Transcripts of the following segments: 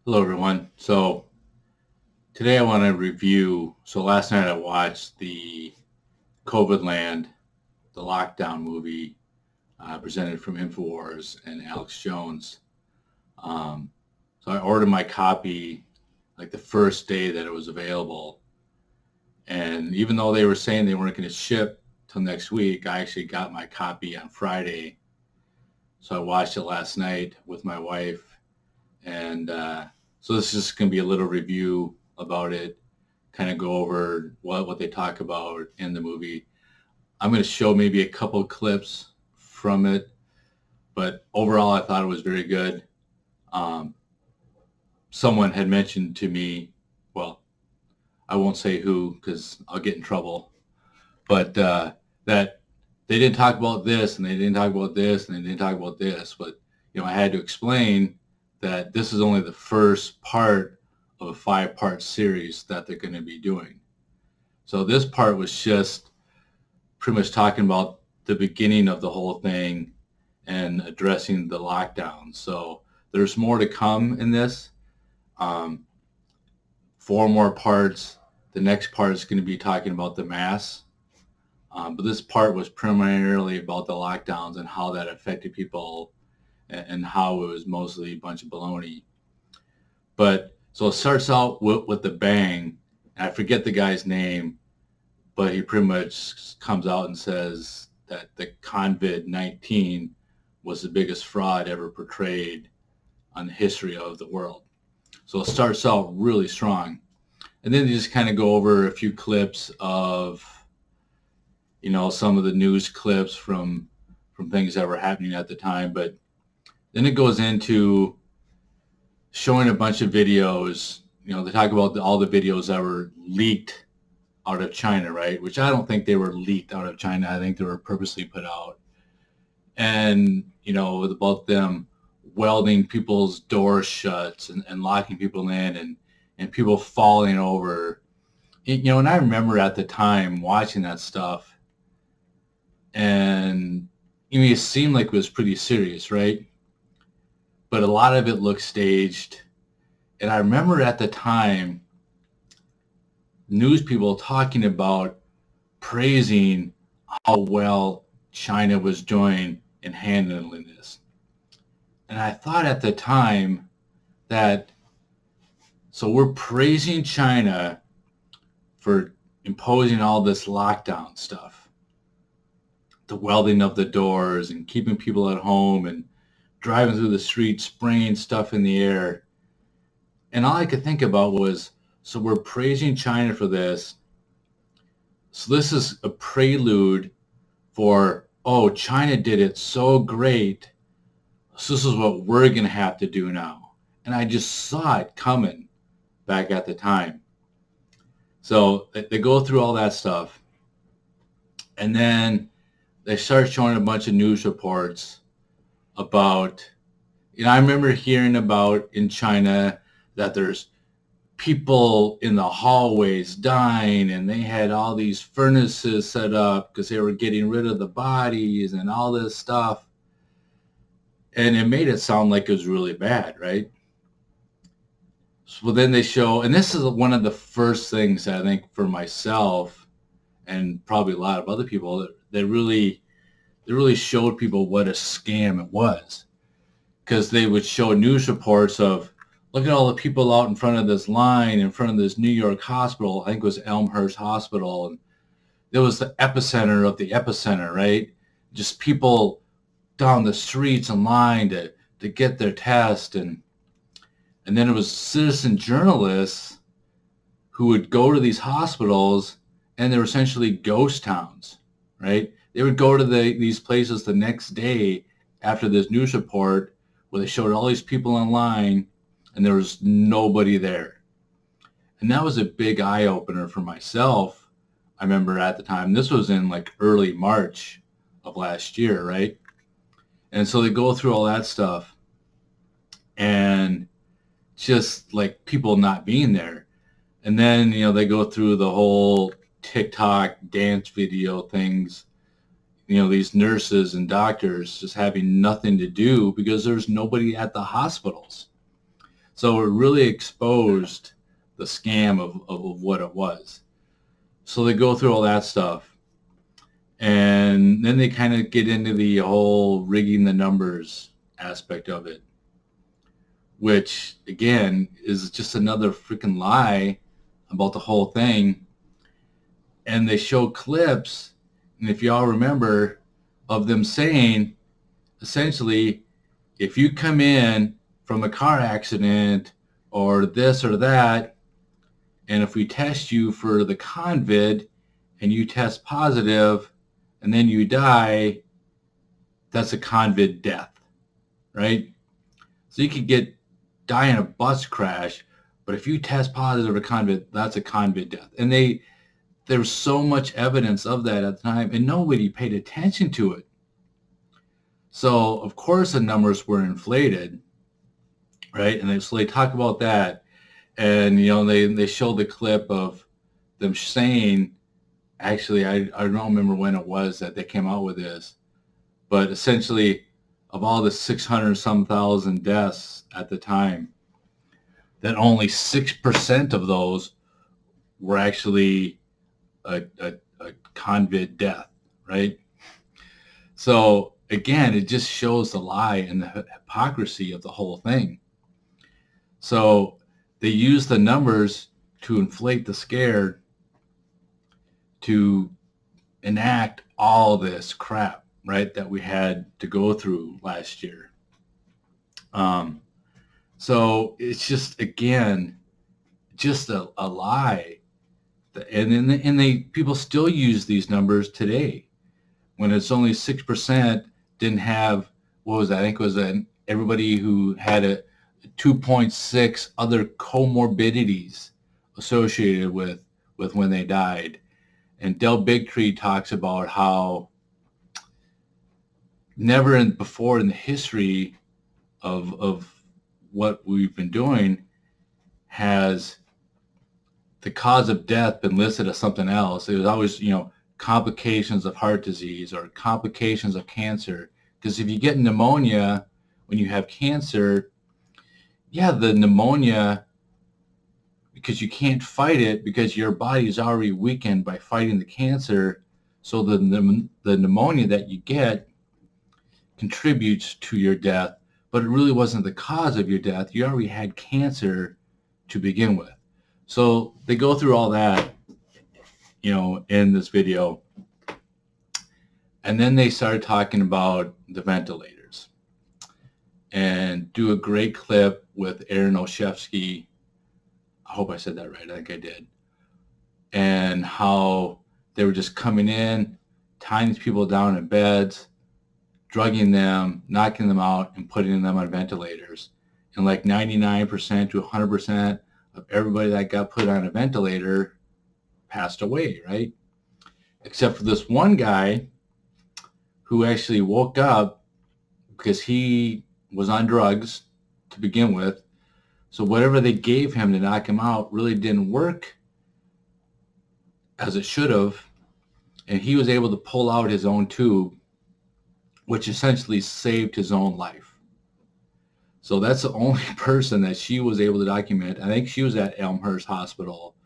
Hello, everyone. So today I want to review. So last night I watched the Covidland, the lockdown movie presented from Infowars and Alex Jones. Um, so I ordered my copy like the first day that it was available. And even though they were saying they weren't going to ship till next week, I actually got my copy on Friday. So I watched it last night with my wife. And so this is just going to be a little review about it, kind of go over what they talk about in the movie. I'm going to show maybe a couple clips from it, but overall, I thought it was very good. Um, Someone had mentioned to me, well, I won't say who because I'll get in trouble, but that they didn't talk about this and they didn't talk about this and they didn't talk about this. But, I had to explain that this is only the first part of a 5-part series that they're going to be doing. So this part was just pretty much talking about the beginning of the whole thing and addressing the lockdown. So there's more to come in this. Um, 4 more parts. The next part is going to be talking about the mass. But this part was primarily about the lockdowns and how that affected people and how it was mostly a bunch of baloney. But so it starts out with the bang. And I forget the guy's name, but he pretty much comes out and says that the COVID-19 was the biggest fraud ever portrayed on the history of the world. So it starts out really strong. And then they just kind of go over a few clips of, some of the news clips from things that were happening at the time. But then it goes into showing a bunch of videos. They talk about all the videos that were leaked out of China, right? Which I don't think they were leaked out of China. I think they were purposely put out. And, about them welding people's doors shut and locking people in and people falling over. And I remember at the time watching that stuff and it seemed like it was pretty serious, right? But a lot of it looked staged. And I remember at the time news people talking about praising how well China was doing in handling this. And I thought at the time that, so we're praising China for imposing all this lockdown stuff, the welding of the doors and keeping people at home and driving through the streets, spraying stuff in the air. And all I could think about was, so we're praising China for this. So this is a prelude for, oh, China did it so great. So this is what we're going to have to do now. And I just saw it coming back at the time. So they go through all that stuff. And then they start showing a bunch of news reports about, I remember hearing about in China that there's people in the hallways dying and they had all these furnaces set up because they were getting rid of the bodies and all this stuff. And it made it sound like it was really bad, right? So then they show, and this is one of the first things I think for myself and probably a lot of other people that really showed people what a scam it was. Because they would show news reports of, look at all the people out in front of this line, in front of this New York hospital. I think it was Elmhurst Hospital. And it was the epicenter of the epicenter, right? Just people down the streets in line to get their test. And then it was citizen journalists who would go to these hospitals and they were essentially ghost towns, right? They would go to these places the next day after this news report where they showed all these people online and there was nobody there. And that was a big eye-opener for myself. I remember at the time, this was in like early March of last year, right? And so they go through all that stuff and just like people not being there. And then, they go through the whole TikTok dance video things, these nurses and doctors just having nothing to do because there's nobody at the hospitals. So it really exposed the scam of what it was. So they go through all that stuff. And then they kind of get into the whole rigging the numbers aspect of it, which, again, is just another freaking lie about the whole thing. And they show clips, and if y'all remember, of them saying, essentially, if you come in from a car accident or this or that, and if we test you for the COVID and you test positive and then you die, that's a COVID death, right? So you could die in a bus crash, but if you test positive for COVID, that's a COVID death. And there was so much evidence of that at the time, and nobody paid attention to it. So, of course, the numbers were inflated, right? And so they talk about that. And, they show the clip of them saying, actually, I don't remember when it was that they came out with this, but essentially, of all the 600-some thousand deaths at the time, that only 6% of those were actually a COVID death, right? So again, it just shows the lie and the hypocrisy of the whole thing. So they use the numbers to inflate the scare to enact all this crap, right, that we had to go through last year. So it's just, again, just a lie. And people still use these numbers today when it's only 6% didn't have, what was that? I think it was everybody who had a 2.6 other comorbidities associated with when they died. And Del Bigtree talks about how never before in the history of what we've been doing has the cause of death been listed as something else. It was always, complications of heart disease or complications of cancer. Because if you get pneumonia when you have cancer, the pneumonia, because you can't fight it because your body is already weakened by fighting the cancer. So the pneumonia that you get contributes to your death, but it really wasn't the cause of your death. You already had cancer to begin with. So they go through all that, in this video. And then they started talking about the ventilators and do a great clip with Aaron Olszewski. I hope I said that right. I think I did. And how they were just coming in, tying these people down in beds, drugging them, knocking them out, and putting them on ventilators. And like 99% to 100% of everybody that got put on a ventilator passed away, right? Except for this one guy who actually woke up because he was on drugs to begin with. So whatever they gave him to knock him out really didn't work as it should have. And he was able to pull out his own tube, which essentially saved his own life. So that's the only person that she was able to document. I think she was at Elmhurst Hospital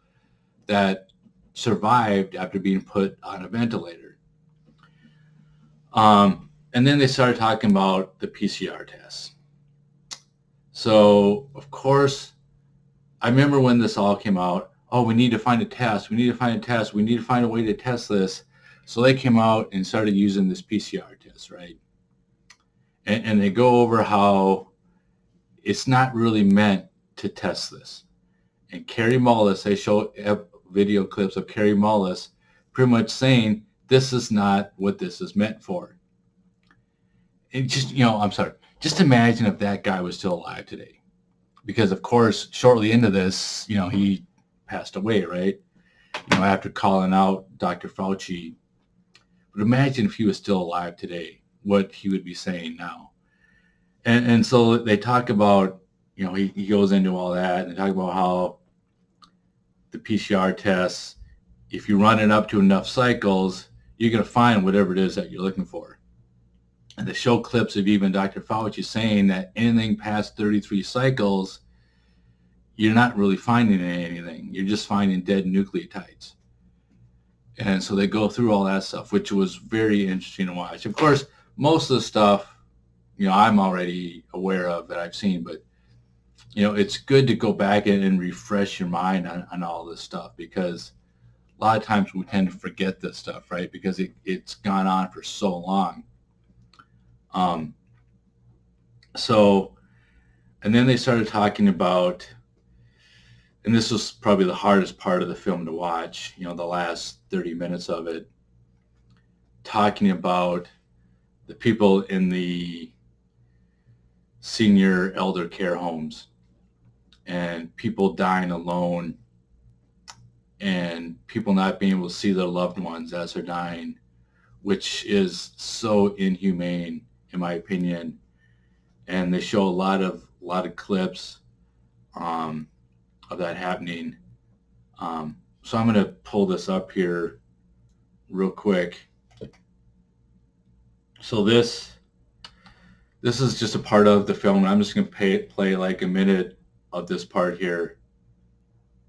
that survived after being put on a ventilator. And then they started talking about the PCR tests. So, of course, I remember when this all came out, we need to find a test. We need to find a test. We need to find a way to test this. So they came out and started using this PCR test, right? And they go over how it's not really meant to test this. And Carrie Mullis, they show video clips of Carrie Mullis pretty much saying, this is not what this is meant for. And just, just imagine if that guy was still alive today. Because, of course, shortly into this, he passed away, right? After calling out Dr. Fauci. But imagine if he was still alive today, what he would be saying now. And so they talk about, he goes into all that, and they talk about how the PCR tests, if you run it up to enough cycles, you're going to find whatever it is that you're looking for. And they show clips of even Dr. Fauci saying that anything past 33 cycles you're not really finding anything. You're just finding dead nucleotides. And so they go through all that stuff, which was very interesting to watch. Of course, most of the stuff, I'm already aware of that I've seen, but, it's good to go back and refresh your mind on all this stuff, because a lot of times we tend to forget this stuff, right? Because it's gone on for so long. And then they started talking about, and this was probably the hardest part of the film to watch, the last 30 minutes of it, talking about the people in the senior elder care homes and people dying alone and people not being able to see their loved ones as they're dying, which is so inhumane, in my opinion. And they show a lot of clips of that happening. So I'm going to pull this up here real quick. So this is just a part of the film. I'm just going to play like a minute of this part here.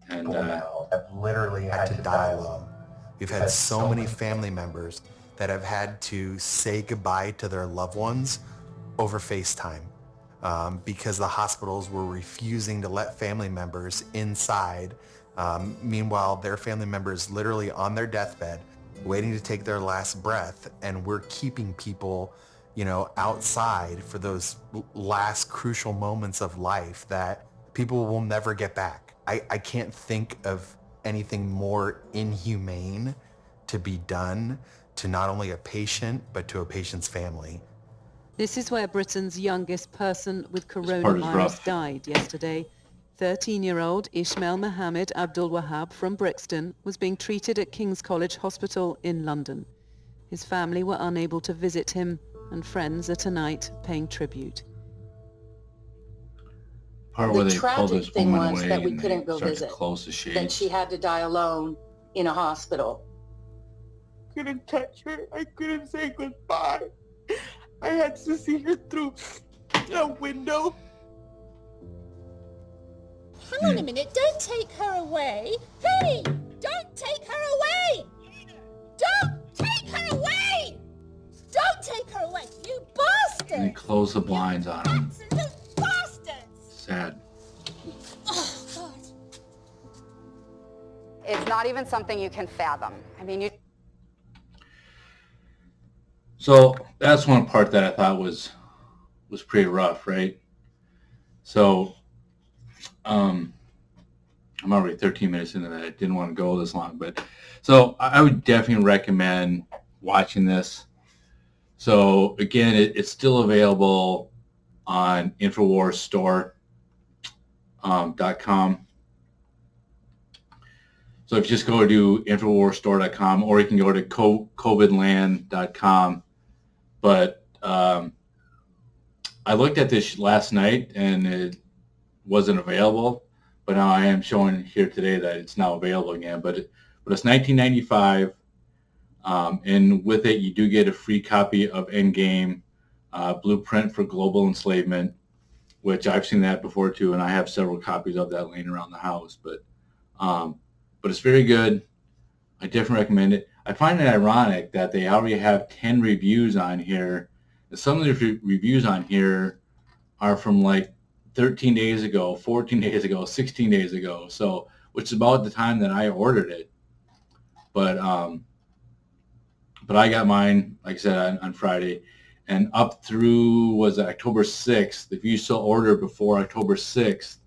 And I've literally had to dial them. We've had so many family members that have had to say goodbye to their loved ones over FaceTime because the hospitals were refusing to let family members inside. Meanwhile, their family members literally on their deathbed, waiting to take their last breath, and we're keeping people, outside for those last crucial moments of life that people will never get back. I can't think of anything more inhumane to be done to not only a patient, but to a patient's family. This is where Britain's youngest person with coronavirus died yesterday. 13-year-old Ishmael Mohammed Abdul Wahab from Brixton was being treated at King's College Hospital in London. His family were unable to visit him, and friends are tonight paying tribute. Part where they pulled this woman away that we and couldn't go visit, close the shades. that she had to die alone in a hospital. Couldn't touch her. I couldn't say goodbye. I had to see her through a window. Hang on a minute, don't take her away. Hey, don't take her away. Don't take her away. Don't take her away, you bastard. And they close the blinds on him. Absolute bastards. Sad. Oh, God. It's not even something you can fathom. I mean, So that's one part that I thought was pretty rough, right? So I'm already 13 minutes into that. I didn't want to go this long, but so I would definitely recommend watching this. So again, it's still available on InfoWarsStore.com. So if you just go to InfoWarsStore.com, or you can go to Covidland.com. But I looked at this last night and it wasn't available. But now I am showing here today that it's now available again. But it's $19.95, and with it you do get a free copy of Endgame, Blueprint for Global Enslavement, which I've seen that before too, and I have several copies of that laying around the house. But it's very good. I definitely recommend it. I find it ironic that they already have 10 reviews on here. Some of the reviews on here are from like 13 days ago, 14 days ago, 16 days ago. So, which is about the time that I ordered it. But I got mine, like I said, on Friday, and up through October 6th. If you still order before October 6th,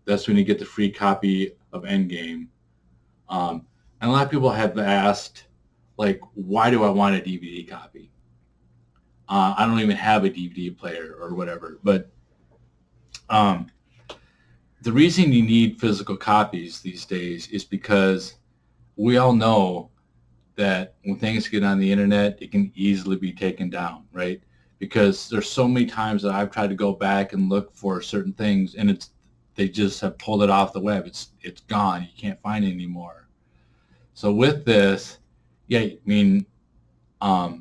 that's when you get the free copy of Endgame. And a lot of people have asked, like, why do I want a DVD copy? I don't even have a DVD player or whatever. But the reason you need physical copies these days is because we all know that when things get on the internet, it can easily be taken down, right? Because there's so many times that I've tried to go back and look for certain things, and they just have pulled it off the web. It's gone. You can't find it anymore. So with this, it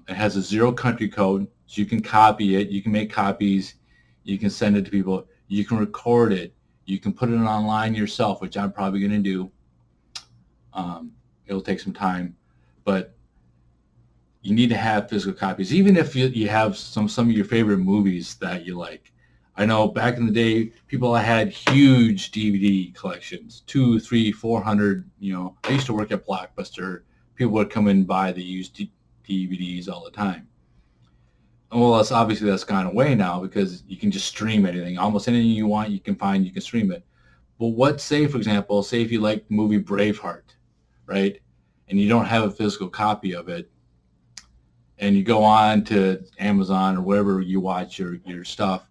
has a 0 country code, so you can copy it. You can make copies. You can send it to people. You can record it. You can put it online yourself, which I'm probably going to do. It'll take some time, but you need to have physical copies, even if you have some of your favorite movies that you like. I know back in the day, people had huge DVD collections, 200, 300, 400. I used to work at Blockbuster. People would come in and buy the used DVDs all the time. Well, that's gone away now because you can just stream anything. Almost anything you want, you can find, you can stream it. But for example, say if you like the movie Braveheart, right, and you don't have a physical copy of it, and you go on to Amazon or wherever you watch your stuff,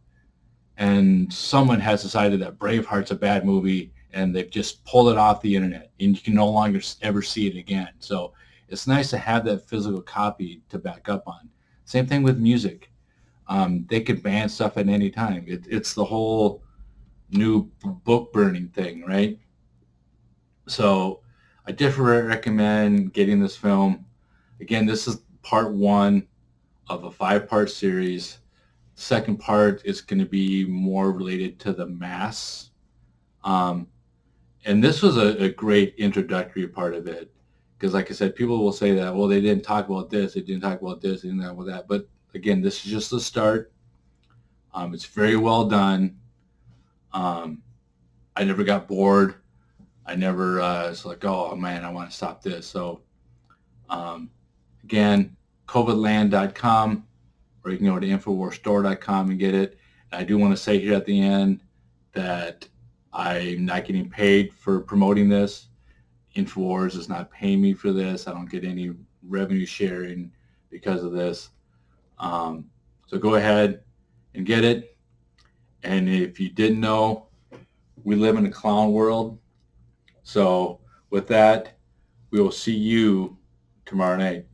and someone has decided that Braveheart's a bad movie, and they've just pulled it off the internet, and you can no longer ever see it again. So it's nice to have that physical copy to back up on. Same thing with music. They could ban stuff at any time. It's the whole new book burning thing, right? So I definitely recommend getting this film. Again, this is part 1 of a 5-part series. Second part is going to be more related to the mass. And this was a great introductory part of it. Because like I said, people will say that, well, they didn't talk about this, they didn't talk about this, they didn't talk about that. But again, this is just the start. It's very well done. I never got bored. I never was like, oh man, I want to stop this. So again, Covidland.com, or you can go to InfoWarsStore.com and get it. And I do want to say here at the end that I'm not getting paid for promoting this. Infowars is not paying me for this. I don't get any revenue sharing because of this. So go ahead and get it. And if you didn't know, we live in a clown world. So with that, we will see you tomorrow night.